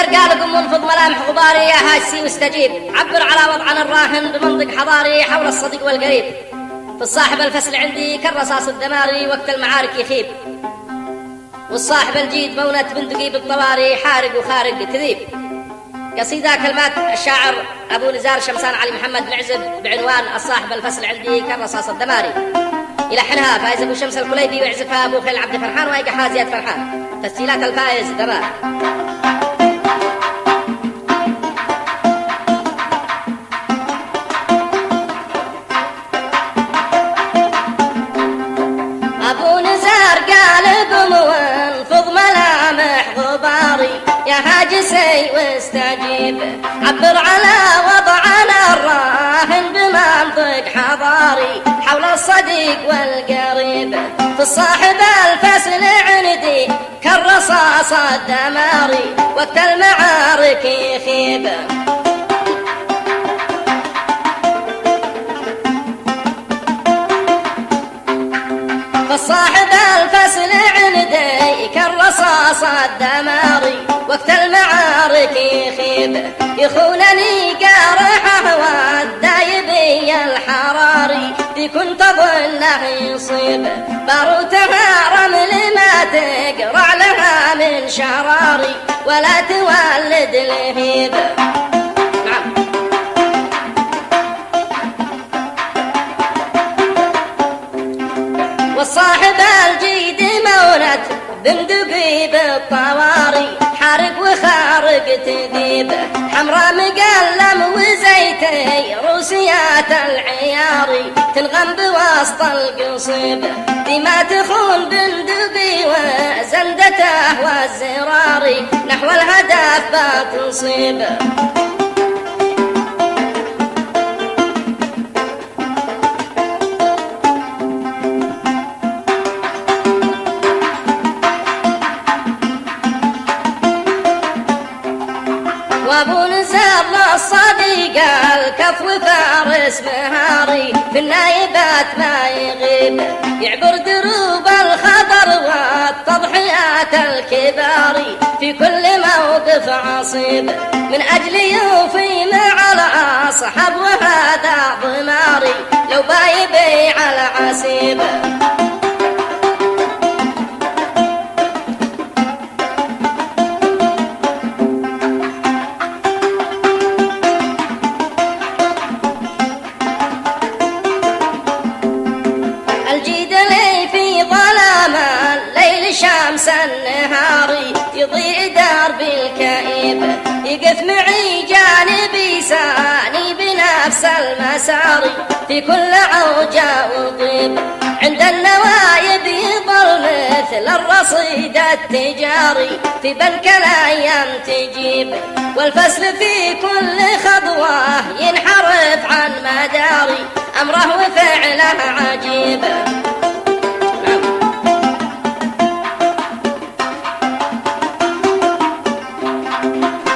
نزار قال قم وانفض ملامح غباري يا هاسي واستجيب، عبر على وضعنا الراهن بمنطق حضاري حول الصديق والقريب. في الصاحب الفسل عندي كالرصاص الدماري وقت المعارك يخيب، والصاحب الجيد مونة بندقي بالطواري حارق وخارق تذيب. قصيدة كلمات الشاعر أبو نزار شمسان علي محمد بن عزب بعنوان الصاحب الفسل عندي كالرصاص الدماري. يلحنها فايز أبو شمس الكليبي ويعزفها أبو خيل عبد فرحان ويقحها زياد فرحان. تسجيلات الفايز دمار. أبو نزار قال قم وانفض ملامح غباري يا هاجسي واستجيب، عبر على وضعنا الراهن بمنطق حضاري حول الصديق والقريب. في الصاحب الفسل عندي كالرصاص الدماري وقت المعارك يخيب. فالصاحب الفسل عندي كالرصاص الدماري وقت المعارك يخيب. يخونني قارحه والدايبي الحراري دي كنت اظنه يصيب، باروتها رمل ما تقرع لها من شراري ولا تولد لهيب. والصاحب الجيد مونة بندقي بالطواري حارق وخارق تذيب، حمراء مقلم وزيتي روسيات العياري تنغم بوسط القصيب. دي ما تخون بندقي وزندته والزراري نحو الهدف بتصيب. وابو نزار للصديق الكف وفارس مهاري في النايبات ما يغيب، يعبر دروب الخطر والتضحيات الكباري في كل موقف عصيب، من أجل يوفي مع الأصحاب وهذا ضماري لو بايبيع العسيب. شمس النهاري يضيء دربي الكئيب، يقف معي جانبي ساني بنفس المساري في كل عوجة وطيب. عند النوايب يظل مثل الرصيد التجاري في بنك الأيام تجيب، والفسل في كل خطوة ينحرف عن مداري أمره وفعله عجيب.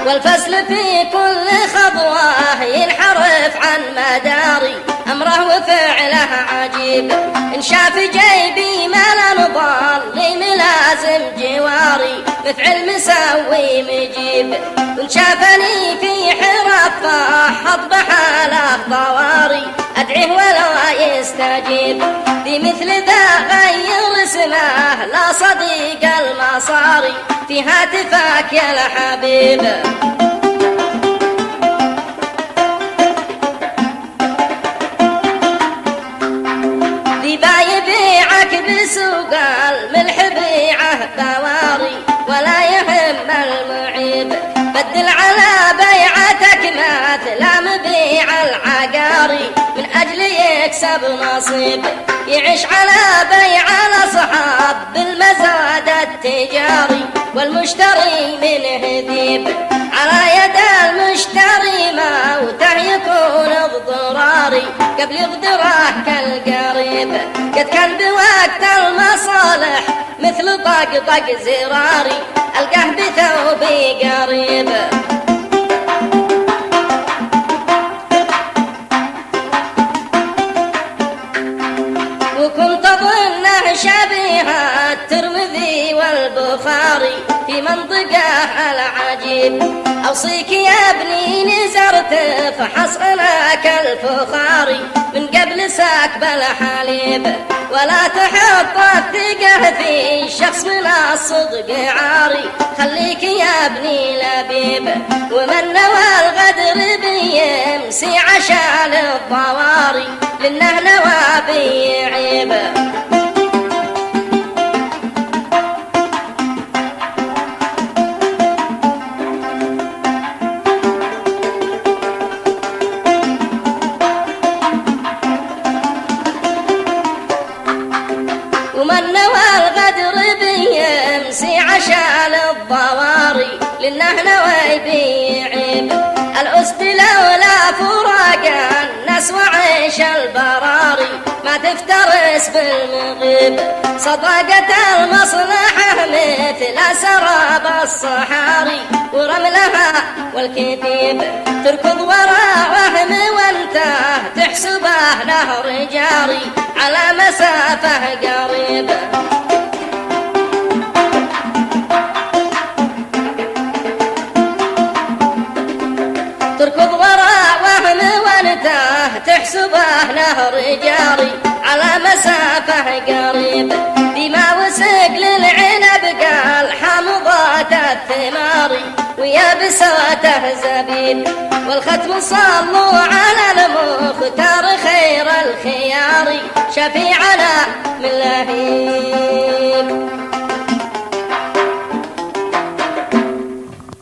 والفسل في كل خطوة ينحرف عن مداري أمره وفعله عجيب. إن شاف جيبي ملا ضالي ملازم جواري مفعل مسوي مجيب، وإن شافني في حرف فحط بحاله طواري أدعيه ولا يستجيب. في مثل ذا غير اسمه لا صديق المصاري في هاتفك يا الحبيب. ذي بايبيعك بسوق الملح بيعه بواري ولا يهم المعيب، بدل على بيعتك مثل مبيع العقاري من أجل يكسب نصيب، يعيش على بيع الأصحاب بالمزاد التجاري والمشتري من هذيب. على يد المشتري موته يكون اضطراري قبل يغدره كالقريب، قد كان بوقت المصالح مثل طقطق زراري ألقاه بثوبي قريب. وكنت أظن له شبيهة الترمذي والبخاري في منطقه العجيب. أوصيك يا ابني نزرت فحص لك الفخاري من قبل سكب الحليب، ولا تحط الثقة في شخص من الصدق عاري، خليك يا ابني لبيب. ومن نوى الغدر بيمسي عشان الضواري، لأنه نوى بيعيب. ومن نوى الغدر بيمسي عشان الضواري، لأنه نوى بيعيب. الأسد لولا فراق الناس وعيش البراري، ما تفترس بالمغيب. صداقة المصلحة مثل سراب الصحاري ورملها والكتيب، تركض وراء وهم وانت تحسبه نهر جاري على مسافة قريبة. تركض وراء وهم وانت تحسبه نهر جاري على مسافة قريبة. بما وسق للعنب قال حامضات الثمار ويابساته زبيب، والختم صلوا على المختار خير الخيار شفيعنا من لهيب.